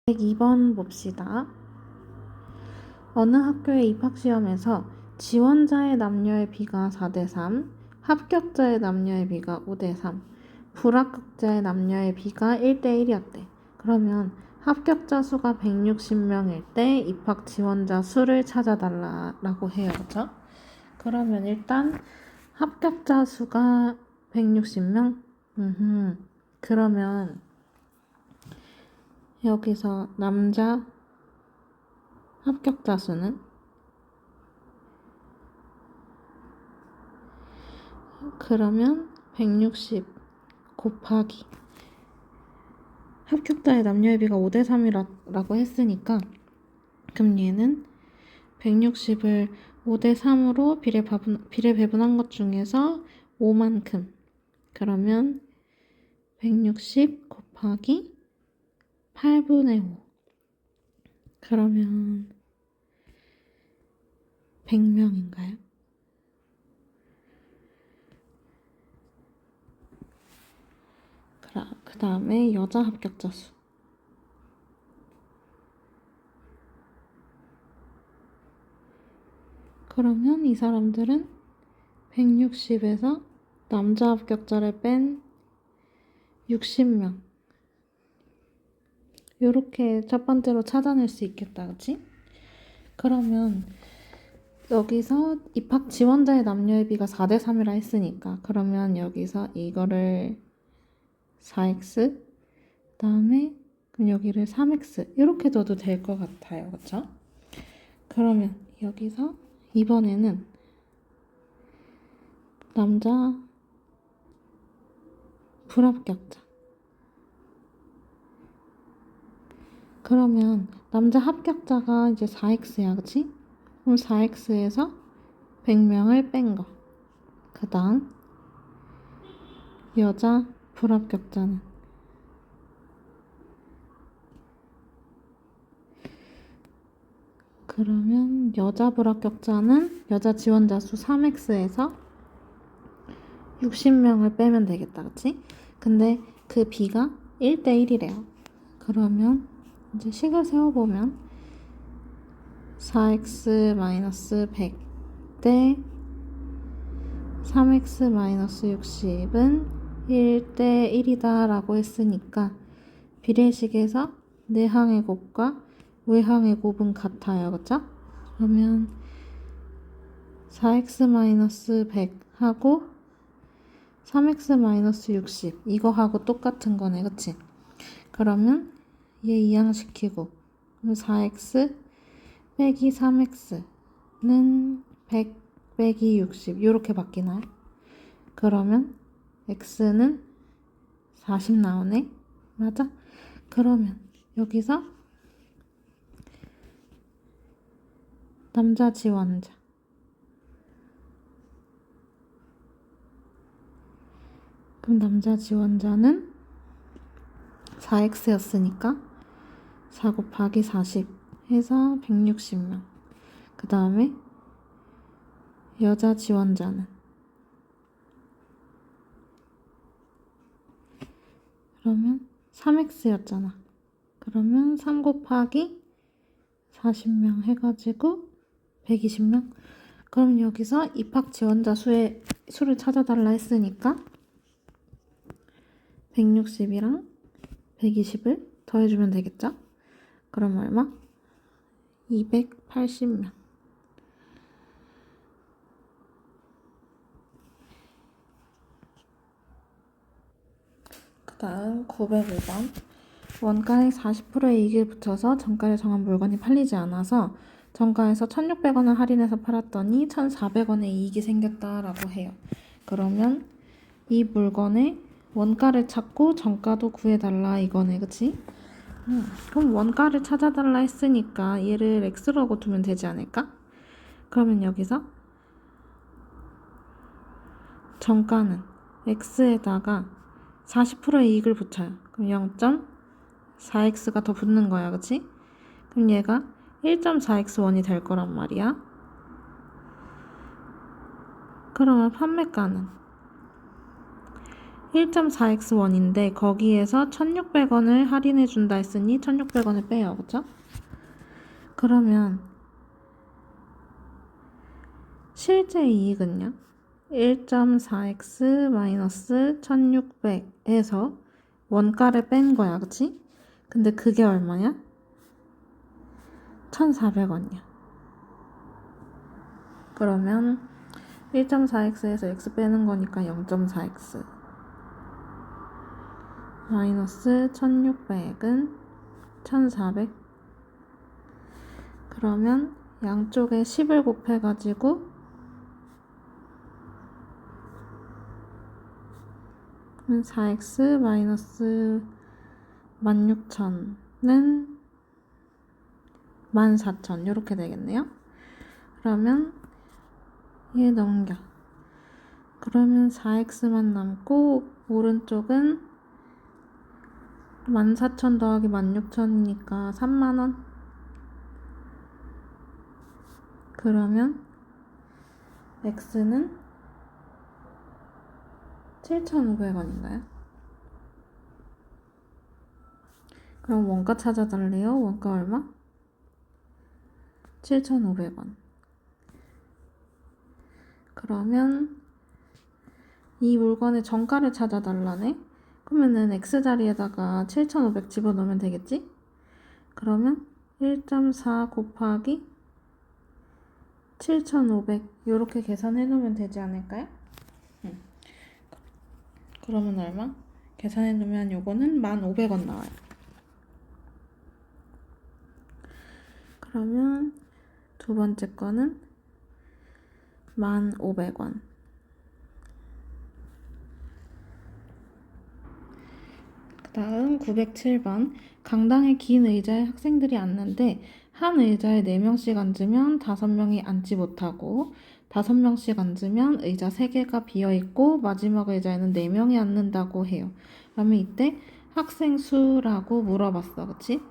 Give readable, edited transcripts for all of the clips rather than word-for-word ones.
102번 봅시다. 어느 학교의 입학시험에서 지원자의 남녀의 비가 4대3, 합격자의 남녀의 비가 5대3, 불합격자의 남녀의 비가 1대1이었대. 그러면 합격자 수가 160명일 때 입학 지원자 수를 찾아달라고 해요. 그렇죠? 그러면 일단 합격자 수가 160명? 그러면 여기서 남자 합격자 수는 그러면 160 곱하기 합격자의 남녀의 비가 5대3이라고 했으니까 그럼 얘는 160을 5대3으로 비례 배분한 것 중에서 5만큼 그러면 160 곱하기 8분의 5 그러면 100명인가요? 그 다음에 여자 합격자 수. 그러면 이 사람들은 160에서 남자 합격자를 뺀 60명. 요렇게 첫 번째로 찾아낼 수 있겠다, 그치? 그러면 여기서 입학 지원자의 남녀의 비가 4대3이라 했으니까 그러면 여기서 이거를 4x 그 다음에 그럼 여기를 3x 이렇게 둬도 될 것 같아요. 그쵸? 그러면 여기서 이번에는 남자 불합격자 그러면 남자 합격자가 이제 4x야. 그치? 그럼 4x에서 100명을 뺀 거. 그 다음 여자 불합격자는 그러면 여자 불합격자는 여자 지원자 수 3x에서 60명을 빼면 되겠다. 그치? 근데 그 b가 1대1이래요. 그러면 이제 식을 세워보면 4x-100 대 3x-60은 1대1이다 라고 했으니까 비례식에서 내항의 곱과 외항의 곱은 같아요. 그쵸? 그러면 4x-100 하고 3x-60 이거하고 똑같은 거네. 그치? 그러면 얘 이항시키고 그럼 4x 빼기 3x는 100 빼기 60 이렇게 바뀌나요? 그러면 x는 40 나오네. 맞아? 그러면 여기서 남자 지원자 그럼 남자 지원자는 4x였으니까 4 곱하기 40 해서 160명 그 다음에 여자 지원자는 그러면 3x였잖아. 그러면 3 곱하기 40명 해가지고 120명. 그럼 여기서 입학 지원자 수를 찾아달라 했으니까 160이랑 120을 더해주면 되겠죠? 그럼 얼마? 280명. 그 다음 901번. 원가에 40%의 이익을 붙여서 정가를 정한 물건이 팔리지 않아서 정가에서 1,600원을 할인해서 팔았더니 1,400원의 이익이 생겼다라고 해요. 그러면 이 물건의 원가를 찾고 정가도 구해달라 이거네. 그치? 그럼 원가를 찾아달라 했으니까 얘를 x라고 두면 되지 않을까? 그러면 여기서 정가는 x에다가 40%의 이익을 붙여요. 그럼 0.4x가 더 붙는 거야. 그치? 그럼 얘가 1.4x1이 될 거란 말이야. 그러면 판매가는 1.4x1인데 거기에서 1600원을 할인해 준다 했으니 1600원을 빼요. 그쵸? 그러면 실제 이익은요? 1.4x 마이너스 1600에서 원가를 뺀 거야. 그치? 근데 그게 얼마냐? 1400원이야. 그러면 1.4x에서 x 빼는 거니까 0.4x 마이너스 1600은 1400. 그러면 양쪽에 10을 곱해가지고 4x 마이너스 16,000은 14,000 이렇게 되겠네요. 그러면 얘 넘겨. 그러면 4x만 남고 오른쪽은 14,000 더하기 16,000이니까 30,000원. 그러면 x는 7,500원인가요? 그럼 원가 찾아달래요. 원가 얼마? 7,500원. 그러면 이 물건의 정가를 찾아달라네. 그러면은 x자리에다가 7,500 집어넣으면 되겠지? 그러면 1.4 곱하기 7,500 이렇게 계산해 놓으면 되지 않을까요? 그러면 얼마? 계산해 놓으면 요거는 1,500원 나와요. 그러면 두 번째 거는 1,500원. 그 다음 907번. 강당에 긴 의자에 학생들이 앉는데 한 의자에 4명씩 앉으면 5명이 앉지 못하고 5명씩 앉으면 의자 3개가 비어있고 마지막 의자에는 4명이 앉는다고 해요. 그러면 이때 학생 수라고 물어봤어. 그치?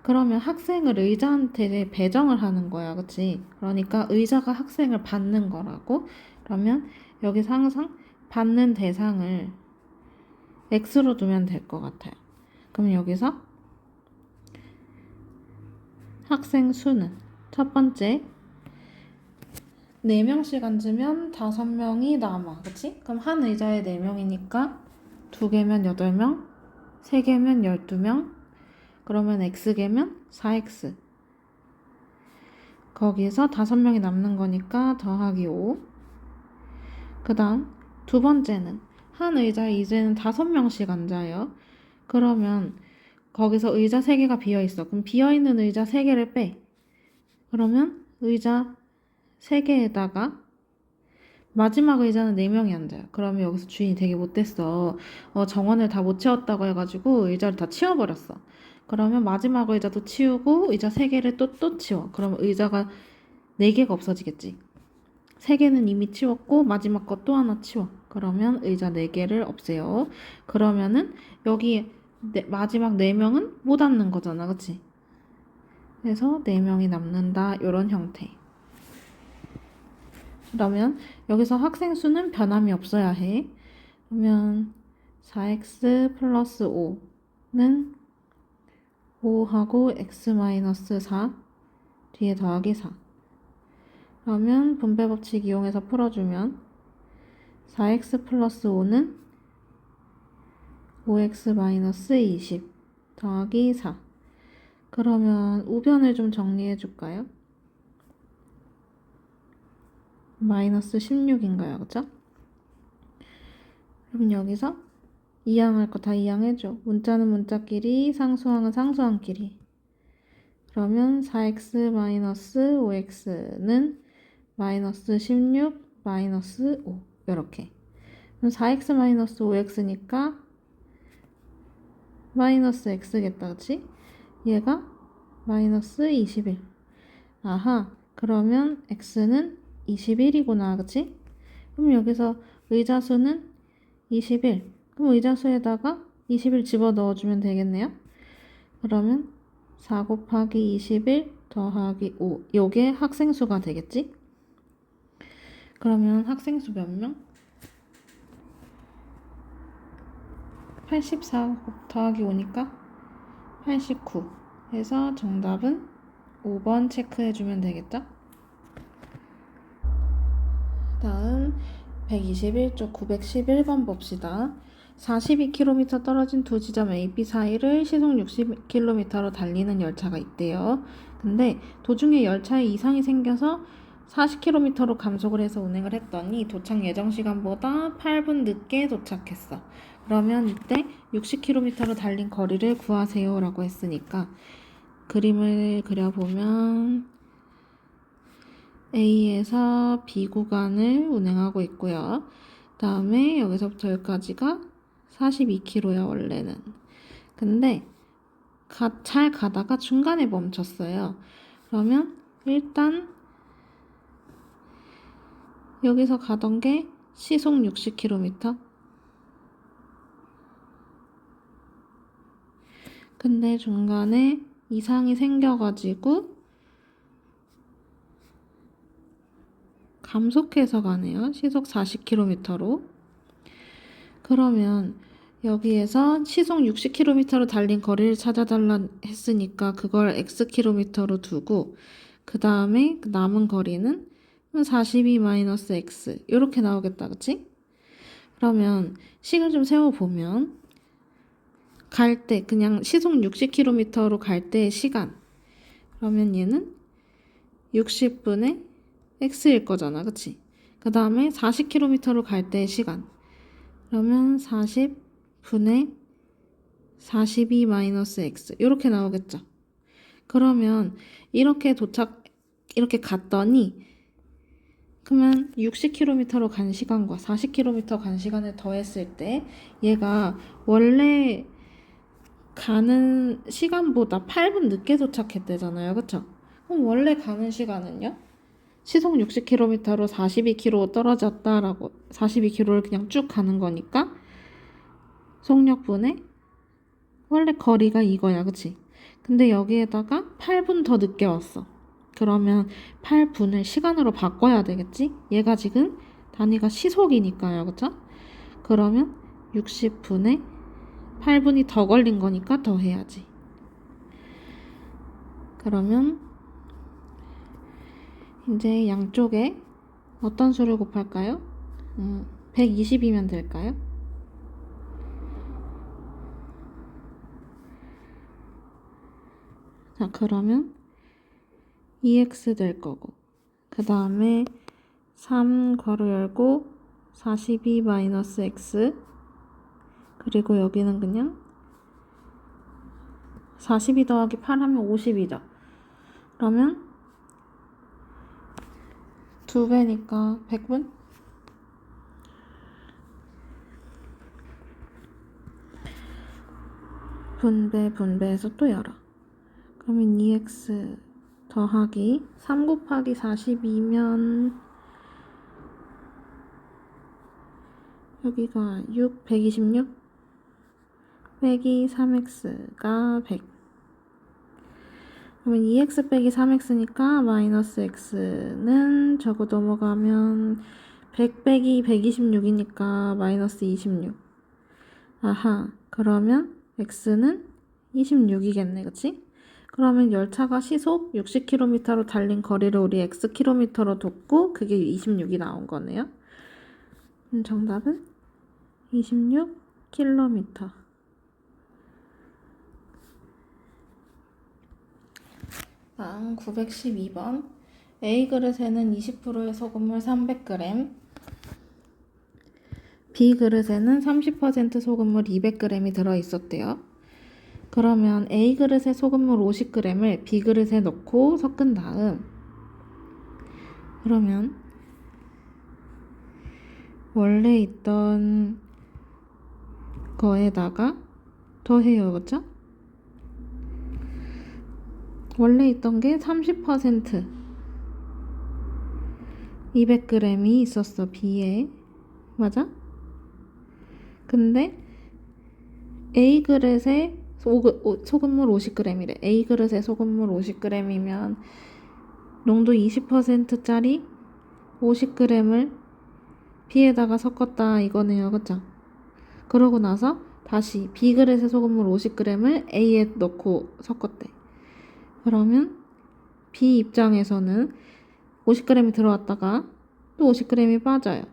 그러면 학생을 의자한테 배정을 하는 거야. 그치? 그러니까 의자가 학생을 받는 거라고. 그러면 여기서 항상 받는 대상을 x로 두면 될 것 같아요. 그럼 여기서 학생 수는 첫 번째 4명씩 앉으면 5명이 남아. 그치? 그럼 한 의자에 4명이니까 2개면 8명, 3개면 12명, 그러면 x개면 4x. 거기서 5명이 남는 거니까 더하기 5. 그 다음 두 번째는 한 의자에 이제는 5명씩 앉아요. 그러면 거기서 의자 3개가 비어있어. 그럼 비어있는 의자 3개를 빼. 그러면 의자 3개에다가 마지막 의자는 4명이 앉아요. 그러면 여기서 주인이 되게 못됐어. 정원을 다 못 채웠다고 해가지고 의자를 다 치워버렸어. 그러면 마지막 의자도 치우고 의자 3개를 또 치워. 그러면 의자가 4개가 없어지겠지. 3개는 이미 치웠고 마지막 거 또 하나 치워. 그러면 의자 4개를 없애요. 그러면은 여기 마지막 4명은 못 앉는 거잖아. 그치? 그래서 4명이 남는다. 이런 형태. 그러면 여기서 학생 수는 변함이 없어야 해. 그러면 4x 플러스 5는 5하고 x 마이너스 4 뒤에 더하기 4. 그러면 분배 법칙 이용해서 풀어주면 4x 플러스 5는 5x 마이너스 20 더하기 4. 그러면 우변을 좀 정리해 줄까요? 마이너스 16인가요? 그쵸? 그럼 여기서 이항할 거 다 이항해줘. 문자는 문자끼리, 상수항은 상수항끼리. 그러면 4x 마이너스 5x는 마이너스 16 마이너스 5 이렇게. 그럼 4x 마이너스 5x니까 마이너스 x겠다. 그치? 얘가 마이너스 21. 아하, 그러면 x는 21이구나. 그치? 그럼 여기서 의자수는 21. 그럼 의자수에다가 21 집어넣어주면 되겠네요. 그러면 4 곱하기 21 더하기 5. 요게 학생수가 되겠지? 그러면 학생수 몇 명? 84 더하기 5니까 89 해서 정답은 5번 체크해주면 되겠죠? 다음 121쪽 911번 봅시다. 42km 떨어진 두 지점 A, B 사이를 시속 60km로 달리는 열차가 있대요. 근데 도중에 열차에 이상이 생겨서 40km로 감속을 해서 운행을 했더니 도착 예정 시간보다 8분 늦게 도착했어. 그러면 이때 60km로 달린 거리를 구하세요 라고 했으니까 그림을 그려보면 A에서 B 구간을 운행하고 있고요. 다음에 여기서부터 여기까지가 42km야 원래는. 근데 잘 가다가 중간에 멈췄어요. 그러면 일단 여기서 가던 게 시속 60km. 근데 중간에 이상이 생겨가지고 감속해서 가네요. 시속 40km로. 그러면 여기에서 시속 60km로 달린 거리를 찾아달라 했으니까 그걸 xkm로 두고 그 다음에 남은 거리는 42-x 이렇게 나오겠다. 그치? 그러면 식을 좀 세워보면 갈 때 그냥 시속 60km로 갈 때의 시간 그러면 얘는 60분의 x일 거잖아. 그치? 그 다음에 40km로 갈 때의 시간 그러면 40분의 42-x 이렇게 나오겠죠. 그러면 이렇게 갔더니 그러면 60km로 간 시간과 40km 간 시간을 더했을 때 얘가 원래 가는 시간보다 8분 늦게 도착했대잖아요. 그쵸? 그럼 원래 가는 시간은요? 시속 60km로 42km 떨어졌다라고 42km를 그냥 쭉 가는 거니까 속력분의 원래 거리가 이거야. 그치? 근데 여기에다가 8분 더 늦게 왔어. 그러면 8분을 시간으로 바꿔야 되겠지? 얘가 지금 단위가 시속이니까요. 그쵸? 그러면 60분에 8분이 더 걸린 거니까 더 해야지. 그러면 이제 양쪽에 어떤 수를 곱할까요? 120이면 될까요? 자, 그러면 2x 될 거고 그 다음에 3 괄호 열고 42-x 그리고 여기는 그냥 42 더하기 8 하면 50이죠. 그러면 2배니까 100분? 분배해서 또 열어. 그러면 2x 더하기 3 곱하기 42면 여기가 6, 126 빼기 3x가 100 그러면 2x 빼기 3x니까 마이너스 x는 저거 넘어가면 100 빼기 126이니까 마이너스 26 아하 그러면 x는 26이겠네. 그치? 그러면 열차가 시속 60km로 달린 거리를 우리 xkm로 뒀고 그게 26이 나온 거네요. 정답은 26km. 다음 912번 A 그릇에는 20%의 소금물 300g B 그릇에는 30% 소금물 200g이 들어있었대요. 그러면 A 그릇에 소금물 50g을 B 그릇에 넣고 섞은 다음 그러면 원래 있던 거에다가 더해요. 그쵸? 원래 있던 게 30% 200g이 있었어. B에. 맞아? 근데 A 그릇에 소금물 50g이래. A 그릇에 소금물 50g이면 농도 20%짜리 50g을 B에다가 섞었다 이거네요. 그쵸? 그러고 나서 다시 B그릇의 소금물 50g을 A에 넣고 섞었대. 그러면 B 입장에서는 50g이 들어왔다가 또 50g이 빠져요.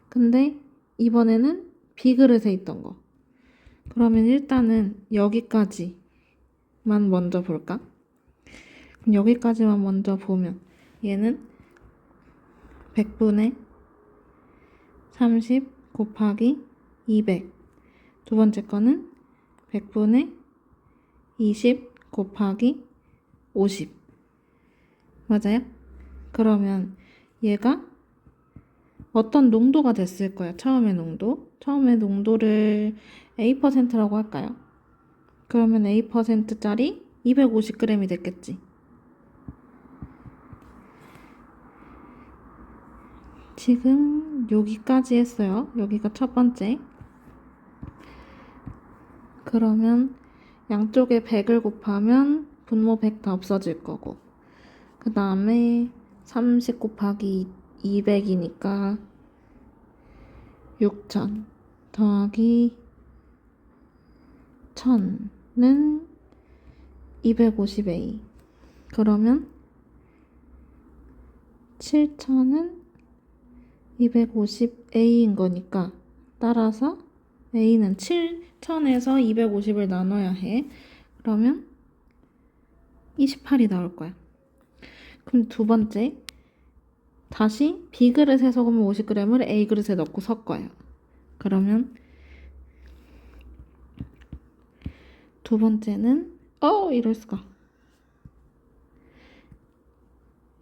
근데 이번에는 B그릇에 있던 거. 그러면 일단은 여기까지만 먼저 볼까? 그럼 여기까지만 먼저 보면 얘는 100분의 30 곱하기 200. 두 번째 거는 100분의 20 곱하기 50. 맞아요? 그러면 얘가 어떤 농도가 됐을 거야. 처음의 농도. 처음의 농도를 A%라고 할까요? 그러면 A%짜리 250g이 됐겠지. 지금 여기까지 했어요. 여기가 첫 번째. 그러면 양쪽에 100을 곱하면 분모 100 다 없어질 거고, 그 다음에 30 곱하기 200이니까 6000 더하기 1000은 250A. 그러면 7000은 250A인 거니까, 따라서 A는 7000에서 250을 나눠야 해. 그러면 28이 나올 거야. 그럼 두 번째, 다시 B그릇에 소금을 50g을 A그릇에 넣고 섞어요. 그러면 두 번째는 이럴 수가.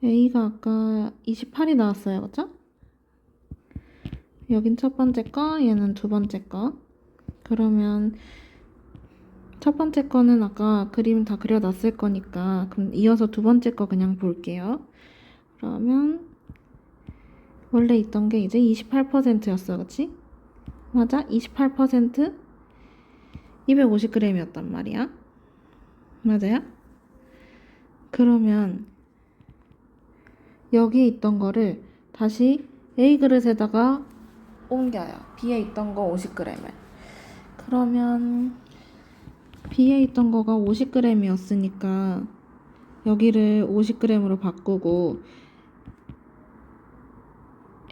A가 아까 28이 나왔어요. 그쵸? 여긴 첫 번째 거, 얘는 두 번째 거. 그러면 첫 번째 거는 아까 그림 다 그려놨을 거니까, 그럼 이어서 두 번째 거 그냥 볼게요. 그러면 원래 있던 게 이제 28%였어. 그치? 맞아? 28% 250g이었단 말이야. 맞아요? 그러면 여기에 있던 거를 다시 A그릇에다가 옮겨요. B에 있던 거 50g을. 그러면 B에 있던 거가 50g이었으니까 여기를 50g으로 바꾸고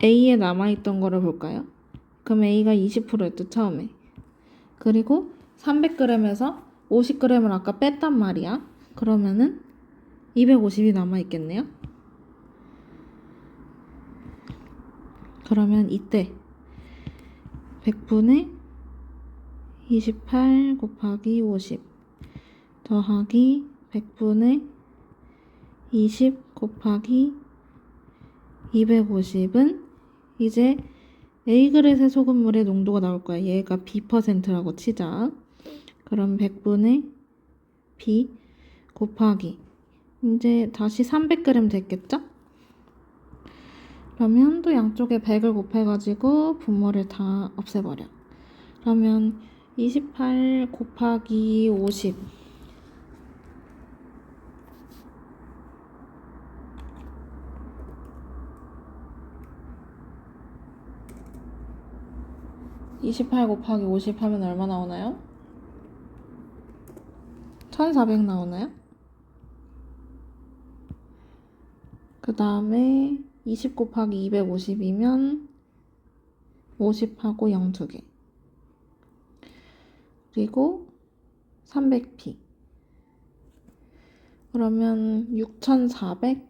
A에 남아있던 거를 볼까요? 그럼 A가 20%였죠, 처음에. 그리고 300g에서 50g을 아까 뺐단 말이야. 그러면은 250이 남아있겠네요. 그러면 이때 100분의 28 곱하기 50 더하기 100분의 20 곱하기 250은 이제 A그릇의 소금물의 농도가 나올 거야. 얘가 B%라고 치자. 그럼 100분의 B 곱하기 이제 다시 300g 됐겠죠? 그러면 또 양쪽에 100을 곱해가지고 분모를 다 없애버려. 그러면 28 곱하기 50 28 곱하기 50 하면 얼마 나오나요? 1400 나오나요? 그 다음에 20 곱하기 250이면 50하고 0 2개. 그리고 300p. 그러면 6400은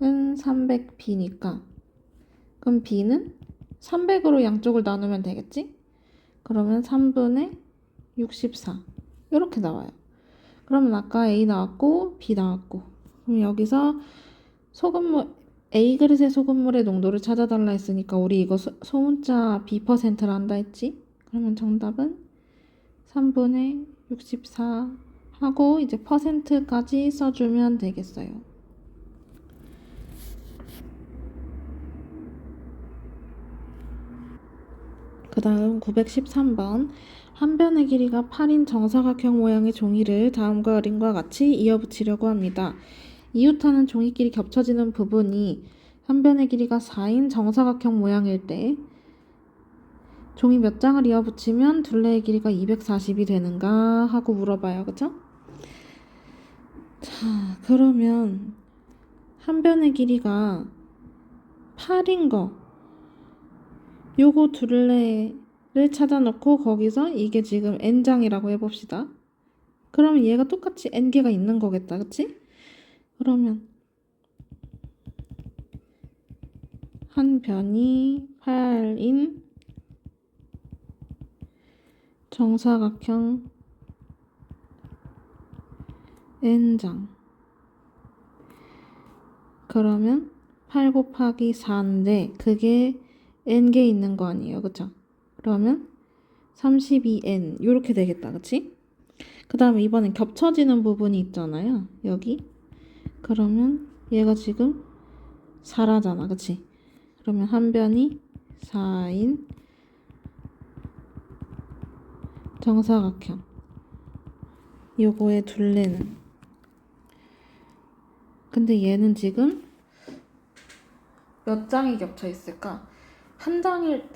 300p니까 그럼 b는 300으로 양쪽을 나누면 되겠지? 그러면 3분의 64 이렇게 나와요. 그러면 아까 A 나왔고 B 나왔고, 그럼 여기서 소금물 A그릇의 소금물의 농도를 찾아달라 했으니까 우리 이거 소문자 B%를 한다 했지? 그러면 정답은 3분의 64 하고 이제 퍼센트까지 써주면 되겠어요. 그 다음 913번. 한 변의 길이가 8인 정사각형 모양의 종이를 다음과 그림과 같이 이어붙이려고 합니다. 이웃하는 종이끼리 겹쳐지는 부분이 한 변의 길이가 4인 정사각형 모양일 때 종이 몇 장을 이어붙이면 둘레의 길이가 240이 되는가 하고 물어봐요. 그쵸? 자, 그러면 한 변의 길이가 8인 거 요거 둘레를 찾아놓고 거기서 이게 지금 n장이라고 해봅시다. 그러면 얘가 똑같이 n개가 있는 거겠다. 그치? 그러면 한 변이 8인 정사각형 n장. 그러면 8 곱하기 4인데 그게 n개 있는 거 아니에요. 그쵸? 그러면 32n 이렇게 되겠다. 그치? 그 다음에 이번엔 겹쳐지는 부분이 있잖아요. 여기. 그러면 얘가 지금 4라잖아. 그치? 그러면 한 변이 4인 정사각형. 요거의 둘레는. 근데 얘는 지금 몇 장이 겹쳐 있을까? 한 장일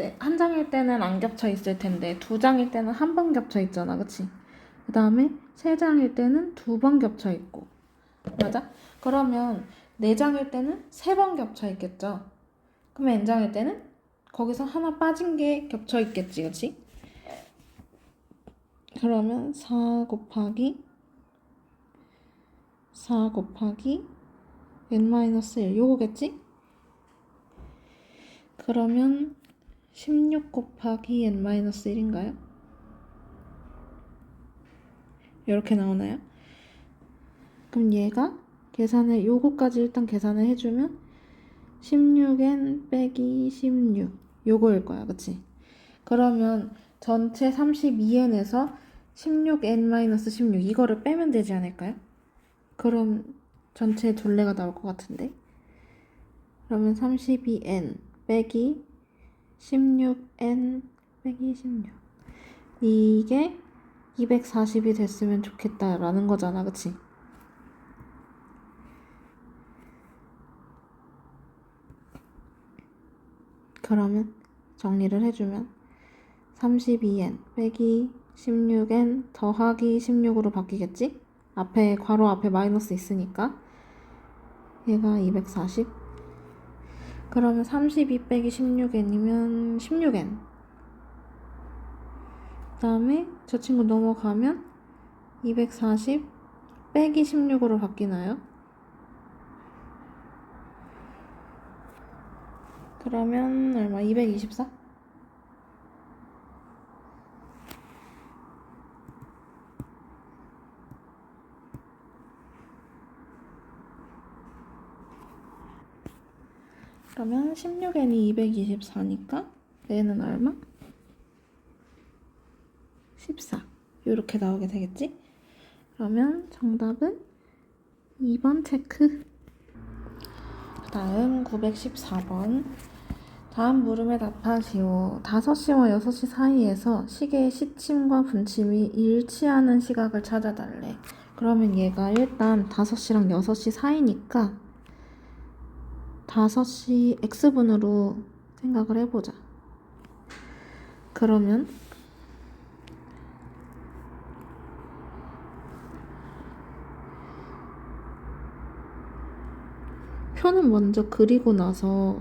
때는 안 겹쳐 있을 텐데, 두 장일 때는 한 번 겹쳐 있잖아. 그치? 그 다음에 세 장일 때는 두 번 겹쳐 있고. 맞아? 그러면 네 장일 때는 세 번 겹쳐 있겠죠? 그럼 n장일 때는 거기서 하나 빠진 게 겹쳐 있겠지. 그치? 그러면 4 곱하기 n-1 요거겠지? 그러면 16 곱하기 n-1인가요? 이렇게 나오나요? 그럼 얘가 요거까지 일단 계산을 해주면 16n 빼기 16 요거일 거야. 그치? 그러면 전체 32n에서 16n-16 이거를 빼면 되지 않을까요? 그럼 전체 둘레가 나올 것 같은데. 그러면 32n 빼기 16n 빼기 16 이게 240이 됐으면 좋겠다라는 거잖아. 그치? 그러면 정리를 해주면 32n 빼기 16n 더하기 16으로 바뀌겠지? 괄호 앞에 마이너스 있으니까 얘가 240. 그러면 32 빼기 16n이면 16n. 그 다음에 저 친구 넘어가면 240 빼기 16으로 바뀌나요? 그러면 얼마? 224? 그러면 16n이 224니까 얘는 얼마? 14 이렇게 나오게 되겠지? 그러면 정답은 2번 체크. 다음 914번. 다음 물음에 답하시오. 5시와 6시 사이에서 시계의 시침과 분침이 일치하는 시각을 찾아달래. 그러면 얘가 일단 5시랑 6시 사이니까 5시 x분으로 생각을 해보자. 그러면 표는 먼저 그리고 나서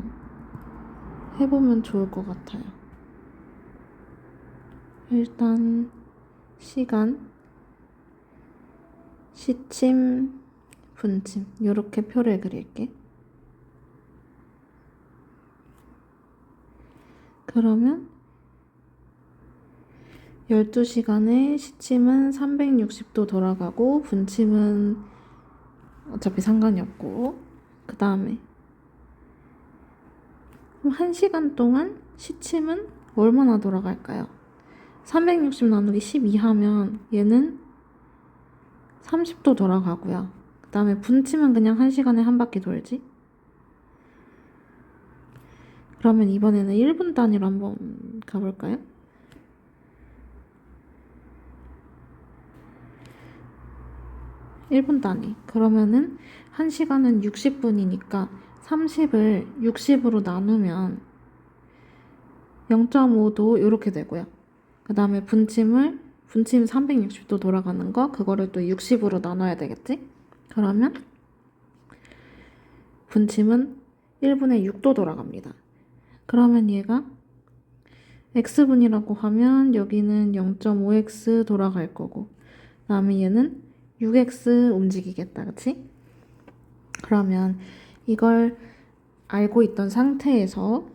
해보면 좋을 것 같아요. 일단 시간, 시침, 분침 이렇게 표를 그릴게. 그러면 12시간에 시침은 360도 돌아가고 분침은 어차피 상관이 없고, 그 다음에 1시간 동안 시침은 얼마나 돌아갈까요? 360 나누기 12 하면 얘는 30도 돌아가고요. 그 다음에 분침은 그냥 1시간에 한 바퀴 돌지. 그러면 이번에는 1분 단위로 한번 가볼까요? (1분) 단위. 그러면은 1시간은 60분이니까 30을 60으로 나누면 0.5도 이렇게 되고요. 그 다음에 분침 360도 돌아가는 거 그거를 또 60으로 나눠야 되겠지? 그러면 분침은 1분의 6도 돌아갑니다. 그러면 얘가 x분이라고 하면 여기는 0.5x 돌아갈 거고 그 다음에 얘는 6x 움직이겠다. 그치? 그러면 이걸 알고 있던 상태에서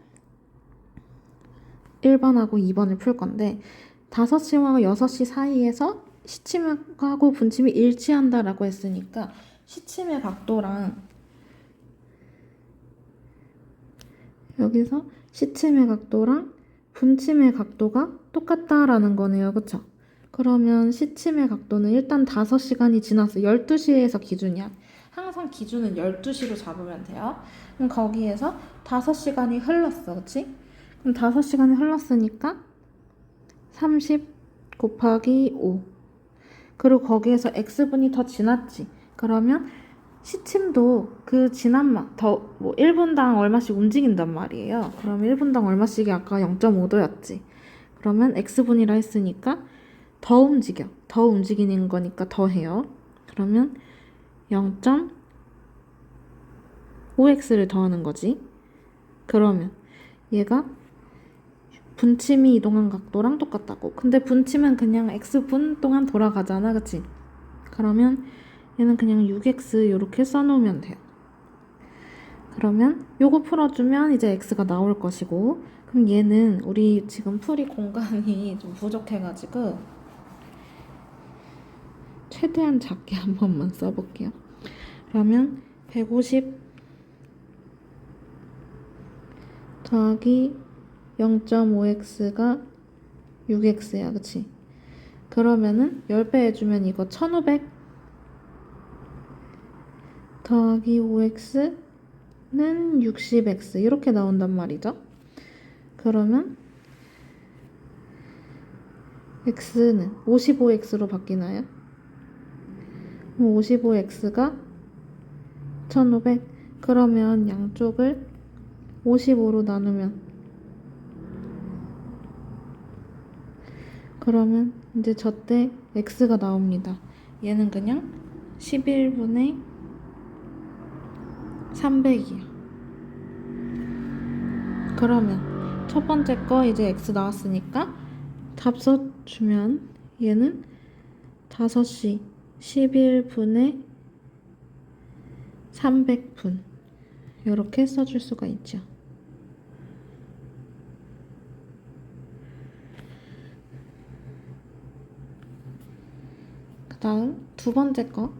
1번하고 2번을 풀 건데 5시와 6시 사이에서 시침하고 분침이 일치한다라고 했으니까 시침의 각도랑 여기서 시침의 각도랑 분침의 각도가 똑같다라는 거네요. 그쵸? 그러면 시침의 각도는 일단 5시간이 지났어. 12시에서 기준이야. 항상 기준은 12시로 잡으면 돼요. 그럼 거기에서 5시간이 흘렀어. 그치? 그럼 5시간이 흘렀으니까 30 곱하기 5. 그리고 거기에서 x분이 더 지났지. 그러면 시침도 그 지난 뭐 1분당 얼마씩 움직인단 말이에요. 그러면 1분당 얼마씩이 아까 0.5도였지. 그러면 x분이라 했으니까 더 움직여. 더 움직이는 거니까 더 해요. 그러면 0.5x를 더하는 거지. 그러면 얘가 분침이 이동한 각도랑 똑같다고. 근데 분침은 그냥 x분 동안 돌아가잖아. 그치? 그러면 얘는 그냥 6x 이렇게 써놓으면 돼요. 그러면 요거 풀어주면 이제 x가 나올 것이고 그럼 얘는 우리 지금 풀이 공간이 좀 부족해가지고 최대한 작게 한 번만 써볼게요. 그러면 150 더하기 0.5x가 6x야. 그치? 그러면은 10배 해주면 이거 1500 더하기 5x는 60x 이렇게 나온단 말이죠. 그러면 x는 55x로 바뀌나요? 55x가 1500 그러면 양쪽을 55로 나누면 그러면 이제 저때 x가 나옵니다. 얘는 그냥 11분의 300이야. 그러면 첫 번째 거 이제 x 나왔으니까 답 써주면 얘는 5시 11분의 300분 이렇게 써줄 수가 있죠. 그 다음 두 번째 거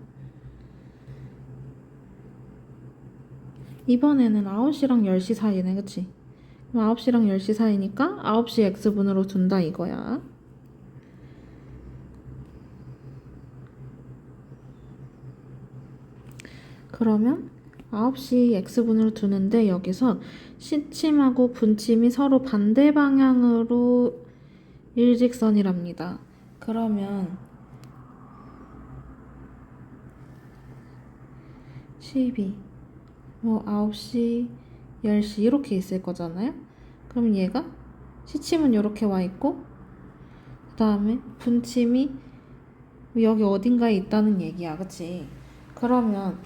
이번에는 9시랑 10시 사이네. 그치? 9시랑 10시 사이니까 9시 x분으로 둔다 이거야. 그러면 9시 x분으로 두는데 여기서 시침하고 분침이 서로 반대 방향으로 일직선이랍니다. 그러면 12 뭐 9시 10시 이렇게 있을 거잖아요. 그럼 얘가 시침은 이렇게 와 있고 그 다음에 분침이 여기 어딘가에 있다는 얘기야. 그치? 그러면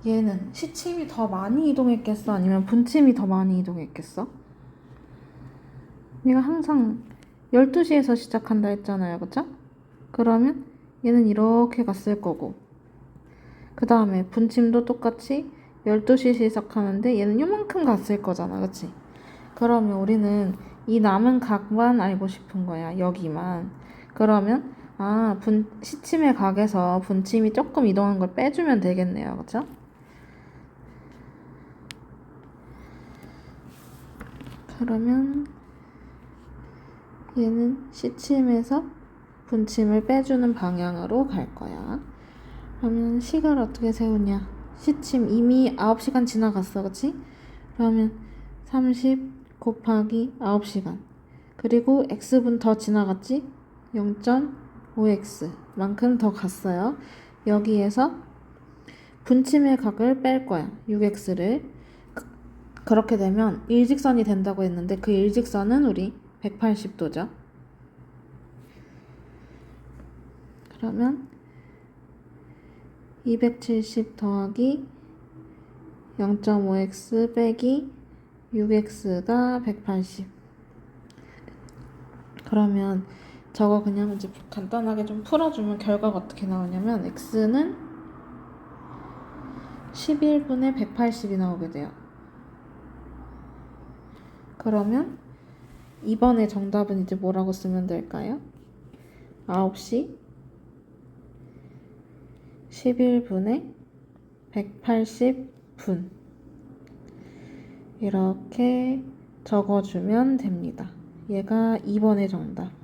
얘는 시침이 더 많이 이동했겠어? 아니면 분침이 더 많이 이동했겠어? 얘가 항상 12시에서 시작한다 했잖아요. 그쵸? 그러면 얘는 이렇게 갔을 거고 그 다음에 분침도 똑같이 12시 시작하는데 얘는 요만큼 갔을 거잖아. 그치? 그러면 우리는 이 남은 각만 알고 싶은 거야. 여기만. 그러면 시침의 각에서 분침이 조금 이동한 걸 빼주면 되겠네요. 그쵸? 그러면 얘는 시침에서 분침을 빼주는 방향으로 갈 거야. 그러면 식을 어떻게 세우냐? 시침 이미 9시간 지나갔어. 그치? 그러면 30 곱하기 9시간 그리고 x분 더 지나갔지? 0.5x 만큼 더 갔어요. 여기에서 분침의 각을 뺄 거야. 6x를 그렇게 되면 일직선이 된다고 했는데 그 일직선은 우리 180도죠. 그러면 270 더하기 0.5x 빼기 6x가 180. 그러면 저거 그냥 이제 간단하게 좀 풀어주면 결과가 어떻게 나오냐면 x는 11분의 180이 나오게 돼요. 그러면 이번에 정답은 이제 뭐라고 쓰면 될까요? 9시 11분의 180분 이렇게 적어주면 됩니다. 얘가 2번의 정답.